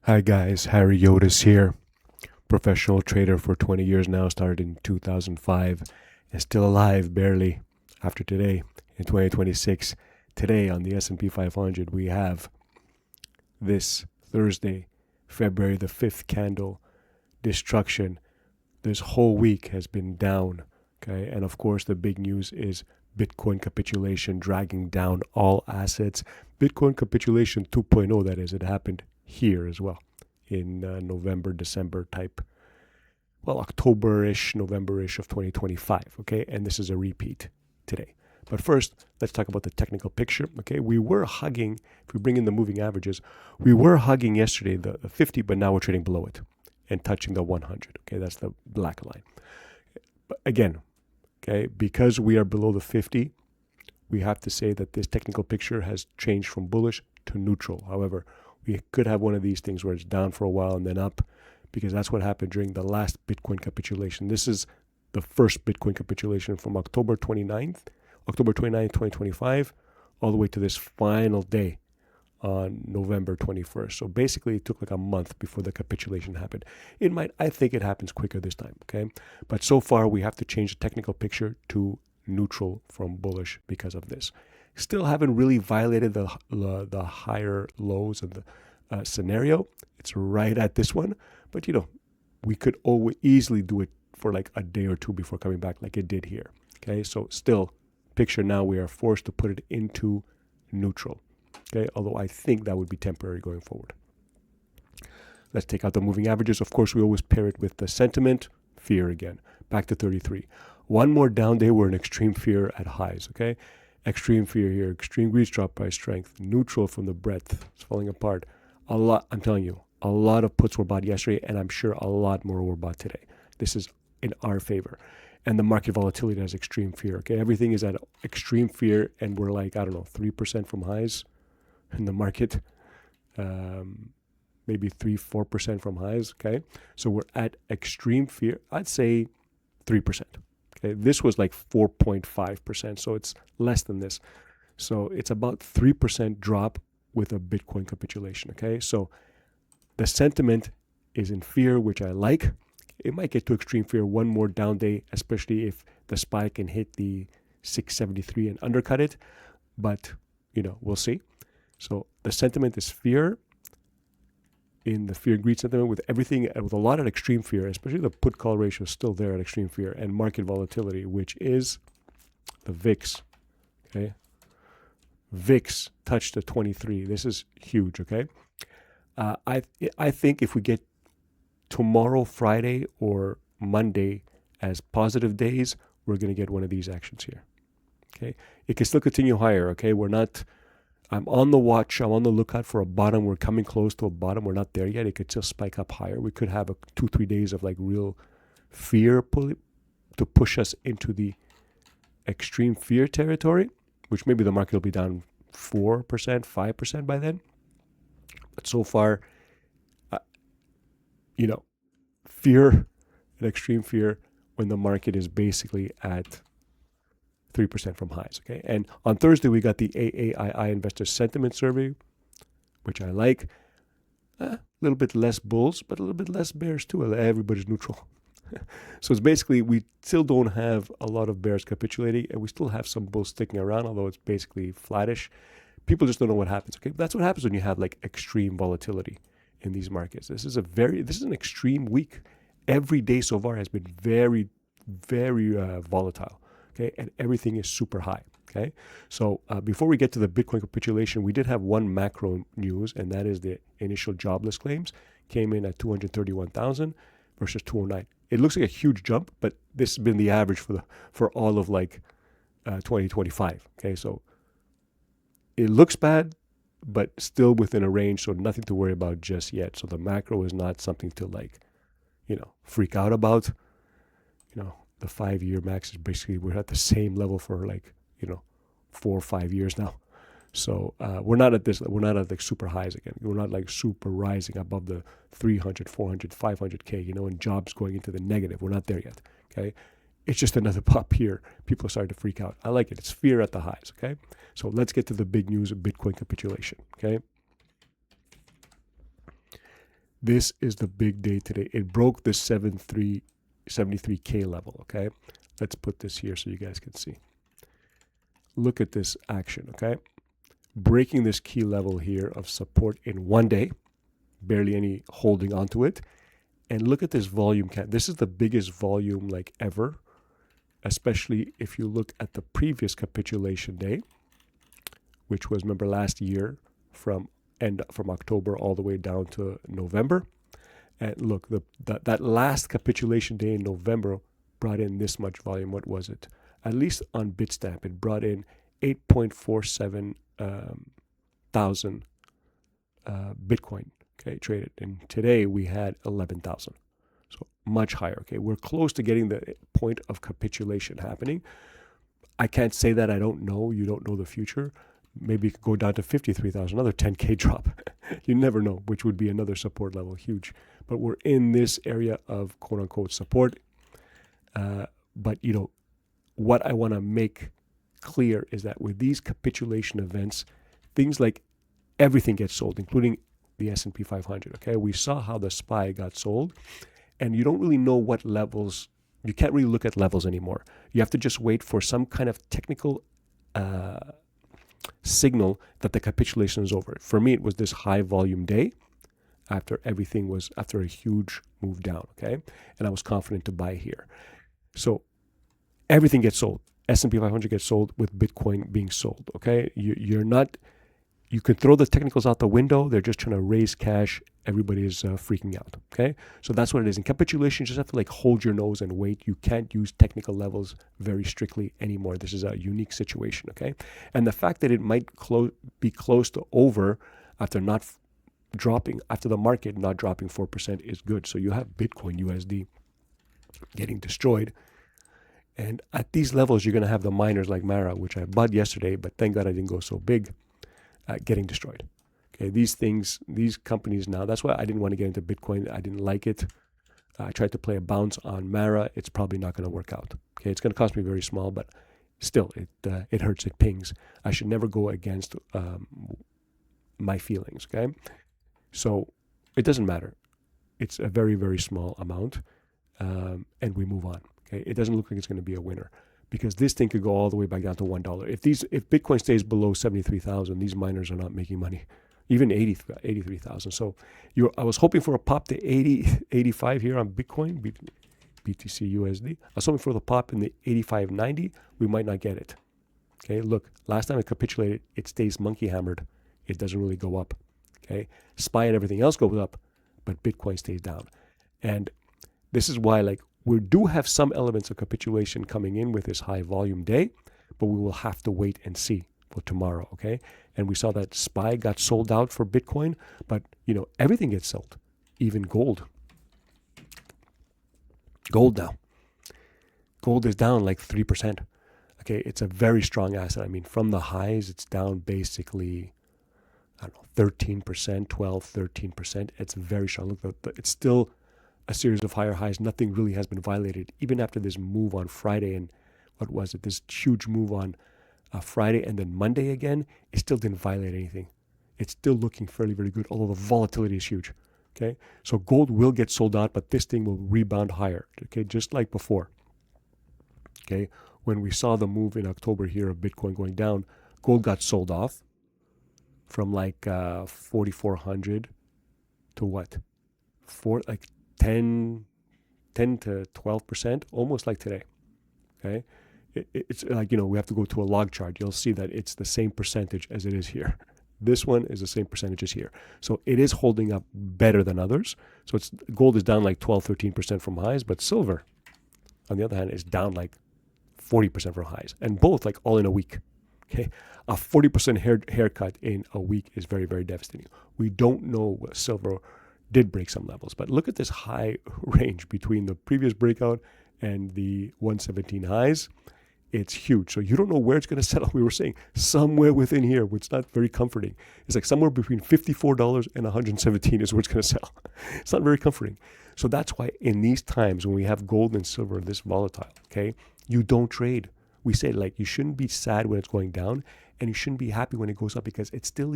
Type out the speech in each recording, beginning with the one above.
Hi guys, Harry Yotis here. Professional trader for 20 years now, started in 2005 and still alive barely after today in 2026. Today on the S&P 500 we have this Thursday, February the 5th candle, destruction. This whole week has been down, okay? And of course the big news is Bitcoin capitulation dragging down all assets. Bitcoin capitulation 2.0, that is, it happened here as well in November, December type, well, October-ish, November-ish of 2025, okay? And this is a repeat today. But first, let's talk about the technical picture, okay? We were hugging, if we bring in the moving averages, we were hugging yesterday the 50, but now we're trading below it and touching the 100, okay? That's the black line. But again, okay, because we are below the 50, we have to say that this technical picture has changed from bullish to neutral. However, we could have one of these things where it's down for a while and then up, because that's what happened during the last Bitcoin capitulation. This is the first Bitcoin capitulation from October 29th, 2025, all the way to this final day on November 21st. So basically it took like a month before the capitulation happened. I think it happens quicker this time, okay? But so far we have to change the technical picture to neutral from bullish because of this. Still haven't really violated the higher lows of the scenario. It's right at this one, but we could easily do it for like a day or two before coming back like it did here. Okay, so still picture now we are forced to put it into neutral. Okay, although I think that would be temporary going forward. Let's take out the moving averages. Of course, we always pair it with the sentiment, fear again, back to 33. One more down day, we're in extreme fear at highs, okay? Extreme fear here, extreme greed drop price strength, neutral from the breadth. It's falling apart. A lot, I'm telling you, a lot of puts were bought yesterday, and I'm sure a lot more were bought today. This is in our favor. And the market volatility has extreme fear, okay? Everything is at extreme fear, and we're like, 3% from highs in the market. Maybe 3-4% from highs, okay? So we're at extreme fear. I'd say 3%. Okay, this was like 4.5%, so it's less than this. So it's about 3% drop with a Bitcoin capitulation, okay? So the sentiment is in fear, which I like. It might get to extreme fear one more down day, especially if the spike can hit the 673 and undercut it. But, we'll see. So the sentiment is fear. In the fear and greed sentiment, with everything, with a lot of extreme fear, especially the put call ratio is still there at extreme fear, and market volatility, which is the VIX. Okay, VIX touched the 23. This is huge. Okay, I think if we get tomorrow, Friday, or Monday as positive days, we're going to get one of these actions here. Okay, it can still continue higher. Okay, I'm on the watch. I'm on the lookout for a bottom. We're coming close to a bottom. We're not there yet. It could still spike up higher. We could have 2-3 days of like real fear to push us into the extreme fear territory, which maybe the market will be down 4%, 5% by then. But so far, fear and extreme fear when the market is basically at 3% from highs, okay? And on Thursday, we got the AAII Investor Sentiment Survey, which I like. A little bit less bulls, but a little bit less bears too. Everybody's neutral. So it's basically, we still don't have a lot of bears capitulating, and we still have some bulls sticking around, although it's basically flattish. People just don't know what happens, okay? That's what happens when you have like extreme volatility in these markets. This is an extreme week. Every day so far has been very, very volatile. Okay, and everything is super high. Okay, so before we get to the Bitcoin capitulation, we did have one macro news, and that is the initial jobless claims came in at 231,000 versus 209. It looks like a huge jump, but this has been the average for all of 2025. Okay, so it looks bad, but still within a range, so nothing to worry about just yet. So the macro is not something to freak out about. The 5-year max is basically, we're at the same level for 4 or 5 years now. So we're not at like super highs again. We're not like super rising above the 300, 400, 500K, and jobs going into the negative. We're not there yet. Okay. It's just another pop here. People are starting to freak out. I like it. It's fear at the highs. Okay. So let's get to the big news of Bitcoin capitulation. Okay. This is the big day today. It broke the 73K level, okay? Let's put this here so you guys can see. Look at this action, okay? Breaking this key level here of support in one day, barely any holding onto it. And look at this volume count. This is the biggest volume like ever, especially if you look at the previous capitulation day, which was, remember, last year from October all the way down to November. And look, that last capitulation day in November brought in this much volume. What was it? At least on Bitstamp, it brought in 8.47 thousand Bitcoin, okay, traded. And today we had 11,000. So much higher, okay? We're close to getting the point of capitulation happening. I can't say that. I don't know. You don't know the future. Maybe it could go down to 53,000, another 10K drop. You never know, which would be another support level, huge. But we're in this area of quote unquote support. But you know, what I want to make clear is that with these capitulation events, things like everything gets sold, including the S&P 500. Okay, we saw how the SPY got sold, and you don't really know what levels. You can't really look at levels anymore. You have to just wait for some kind of technical signal that the capitulation is over. For me, it was this high volume day after a huge move down. Okay, and I was confident to buy here. So everything gets sold. S&P 500 gets sold with Bitcoin being sold. Okay, you could throw the technicals out the window. They're just trying to raise cash. Everybody is freaking out. Okay, so that's what it is. In capitulation, you just have to like hold your nose and wait. You can't use technical levels very strictly anymore. This is a unique situation. Okay, and the fact that it might be close to over after after the market not dropping 4% is good. So you have Bitcoin USD getting destroyed. And at these levels, you're going to have the miners like Mara, which I bought yesterday, but thank God I didn't go so big, getting destroyed. Okay, these companies now, that's why I didn't want to get into Bitcoin. I didn't like it. I tried to play a bounce on Mara. It's probably not going to work out. Okay, it's going to cost me very small, but still, it hurts, it pings. I should never go against my feelings, okay? So it doesn't matter. It's a very, very small amount, and we move on. Okay, it doesn't look like it's going to be a winner because this thing could go all the way back down to $1. If Bitcoin stays below 73,000, these miners are not making money, even 83,000. So I was hoping for a pop to 85 here on Bitcoin, BTC USD. I was hoping for the pop in the 85.90. We might not get it. Okay, look, last time it capitulated, it stays monkey hammered. It doesn't really go up. Okay, SPY and everything else goes up, but Bitcoin stays down. And this is why, like, we do have some elements of capitulation coming in with this high volume day, but we will have to wait and see for tomorrow, okay? And we saw that SPY got sold out for Bitcoin, but, you know, everything gets sold, even gold. Gold now. Gold is down like 3%. Okay, it's a very strong asset. I mean, from the highs, it's down basically, I don't know, 13%, 13%. It's very strong. Look, it's still a series of higher highs. Nothing really has been violated, even after this move on Friday. And what was it? This huge move on Friday and then Monday again. It still didn't violate anything. It's still looking fairly, very good, although the volatility is huge. Okay, so gold will get sold out, but this thing will rebound higher. Okay, just like before. Okay, when we saw the move in October here of Bitcoin going down, gold got sold off from like 4,400 to what? 10 to 12%, almost like today. Okay, it's like, you know, we have to go to a log chart. You'll see that it's the same percentage as it is here. This one is the same percentage as here. So it is holding up better than others. So gold is down like 13% from highs, but silver, on the other hand, is down like 40% from highs, and both like all in a week. Okay, a 40% haircut in a week is very, very devastating. We don't know what silver did break some levels, but look at this high range between the previous breakout and the 117 highs. It's huge. So you don't know where it's going to settle. We were saying somewhere within here, which is not very comforting. It's like somewhere between $54 and $117 is where it's going to sell. It's not very comforting. So that's why in these times when we have gold and silver this volatile, okay, you don't trade. We say, like, you shouldn't be sad when it's going down, and you shouldn't be happy when it goes up, because it's still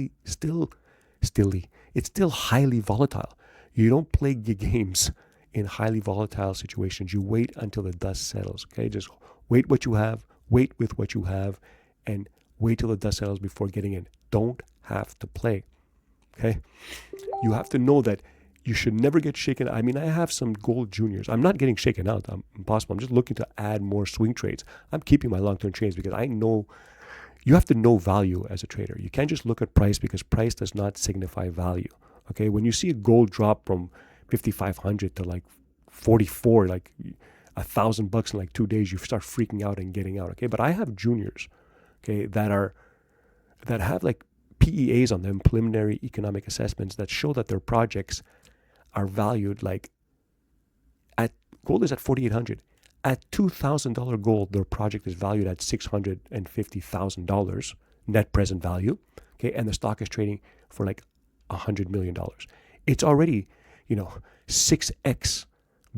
highly volatile. You don't play games in highly volatile situations. You wait until the dust settles. Okay, just wait what you have, wait with what you have, and wait till the dust settles before getting in. Don't have to play. Okay, you have to know that you should never get shaken. I mean, I have some gold juniors. I'm not getting shaken out. I'm impossible. I'm just looking to add more swing trades. I'm keeping my long-term trades because I know you have to know value as a trader. You can't just look at price because price does not signify value. Okay, when you see a gold drop from 5,500 to like 44, like $1,000 in like 2 days, you start freaking out and getting out. Okay, but I have juniors, okay, that have like PEAs on them, preliminary economic assessments, that show that their projects are valued like at gold is at 4,800. At $2,000 gold, their project is valued at $650,000 net present value. Okay, and the stock is trading for like $100 million. It's already, 6x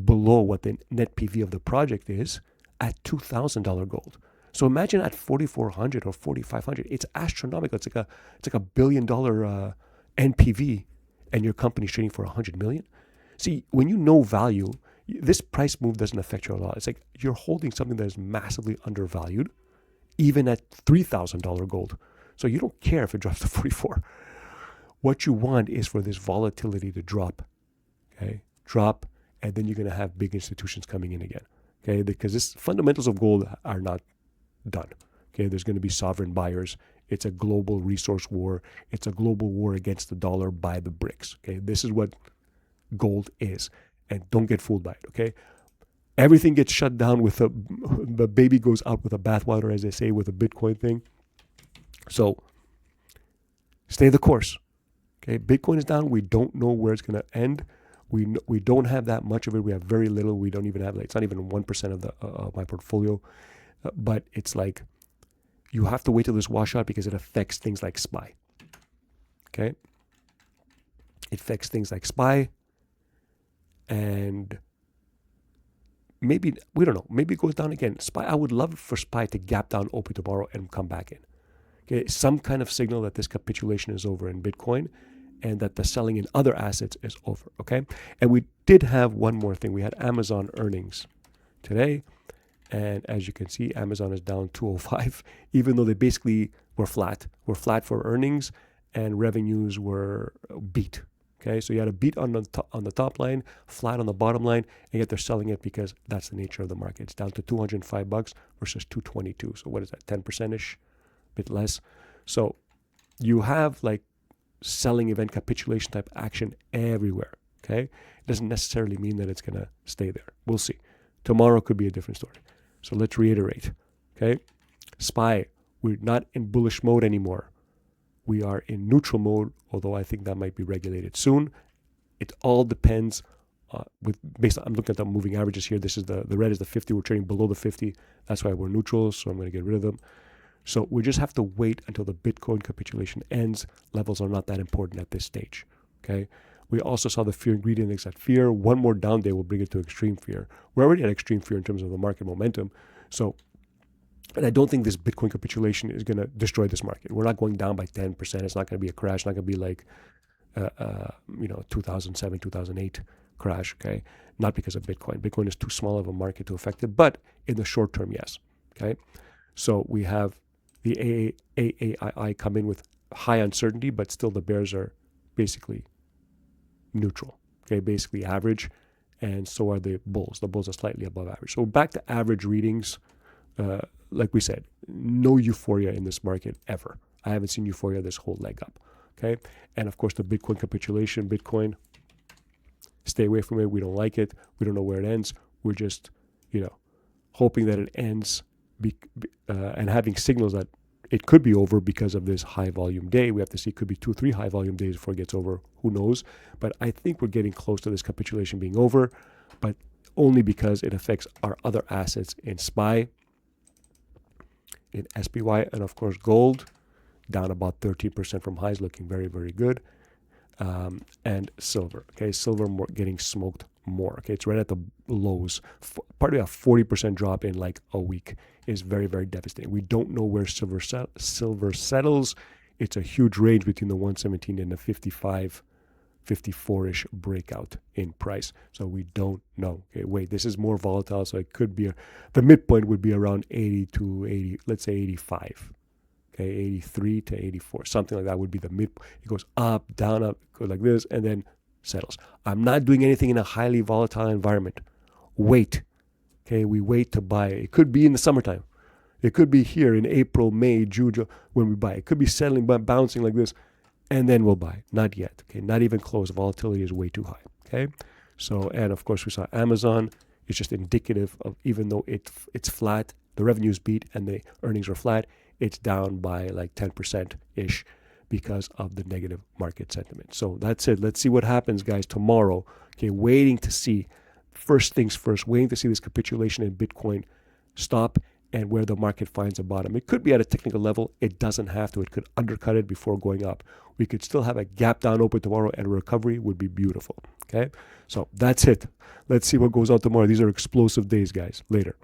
below what the net PV of the project is at $2,000 gold. So imagine at 4,400 or 4,500, it's astronomical. It's like a $1 billion NPV, and your company's trading for 100 million. See, when you know value, this price move doesn't affect you a lot. It's like you're holding something that is massively undervalued, even at $3,000 gold. So you don't care if it drops to 44. What you want is for this volatility to drop, okay? Drop, and then you're going to have big institutions coming in again, okay? Because this fundamentals of gold are not done, okay? There's going to be sovereign buyers. It's a global resource war. It's a global war against the dollar by the BRICS, okay? This is what gold is, and don't get fooled by it, okay? Everything gets shut down with the baby goes out with the bathwater, as they say, with the Bitcoin thing. So stay the course. Okay, Bitcoin is down. We don't know where it's going to end. We don't have that much of it. We have very little. We don't even have it's not even 1% of my portfolio. But it's like you have to wait till this washout because it affects things like SPY. Okay, it affects things like SPY, and maybe we don't know. Maybe it goes down again. SPY. I would love for SPY to gap down, open tomorrow, and come back in. Okay, some kind of signal that this capitulation is over in Bitcoin, and that the selling in other assets is over, okay? And we did have one more thing. We had Amazon earnings today, and as you can see, Amazon is down 205, even though they basically were flat. Were flat for earnings, and revenues were beat, okay? So you had a beat on the top line, flat on the bottom line, and yet they're selling it because that's the nature of the market. It's down to $205 versus 222. So what is that, 10%-ish, bit less? So you have like selling event capitulation type action everywhere, okay? It doesn't necessarily mean that it's going to stay there. We'll see. Tomorrow could be a different story. So let's reiterate, okay? SPY, we're not in bullish mode anymore. We are in neutral mode, although I think that might be regulated soon. It all depends based on, I'm looking at the moving averages here. This is the red is the 50. We're trading below the 50. That's why we're neutral, so I'm going to get rid of them. So we just have to wait until the Bitcoin capitulation ends. Levels are not that important at this stage, okay? We also saw the fear ingredient index at fear. One more down day will bring it to extreme fear. We're already at extreme fear in terms of the market momentum. So, and I don't think this Bitcoin capitulation is going to destroy this market. We're not going down by 10%. It's not going to be a crash. It's not going to be like, 2007, 2008 crash, okay? Not because of Bitcoin. Bitcoin is too small of a market to affect it, but in the short term, yes, okay? So we have the AAII come in with high uncertainty, but still the bears are basically neutral, okay, basically average, and so are the bulls. The bulls are slightly above average. So back to average readings, like we said, no euphoria in this market ever. I haven't seen euphoria this whole leg up, okay? And of course, the Bitcoin capitulation, Bitcoin, stay away from it. We don't like it. We don't know where it ends. We're just, hoping that it ends and having signals that it could be over because of this high volume day. We have to see, it could be 2-3 high volume days before it gets over. Who knows? But I think we're getting close to this capitulation being over, but only because it affects our other assets in SPY, in SPY, and of course gold, down about 13% from highs, looking very, very good. And silver, okay? Silver getting smoked more, okay? It's right at the lows. Part of a 40% drop in like a week is very, very devastating. We don't know where silver settles. It's a huge range between the 117 and the 55 54-ish breakout in price. So we don't know. Okay, wait, this is more volatile, so it could be the midpoint would be around 80 to 80, let's say 85. Okay, 83 to 84, something like that would be the mid. It goes up, down, up, goes like this, and then settles. I'm not doing anything in a highly volatile environment. Wait. Okay, we wait to buy. It could be in the summertime. It could be here in April, May, June, when we buy. It could be settling, but bouncing like this, and then we'll buy. Not yet. Okay, not even close. Volatility is way too high. Okay, so, and of course we saw Amazon. It's just indicative of, even though it's flat, the revenues beat and the earnings are flat, it's down by like 10% ish because of the negative market sentiment. So that's it. Let's see what happens, guys, tomorrow. Okay, waiting to see, first things first, waiting to see this capitulation in Bitcoin stop and where the market finds a bottom. It could be at a technical level. It doesn't have to. It could undercut it before going up. We could still have a gap down open tomorrow, and a recovery would be beautiful. Okay, so that's it. Let's see what goes on tomorrow. These are explosive days, guys. Later.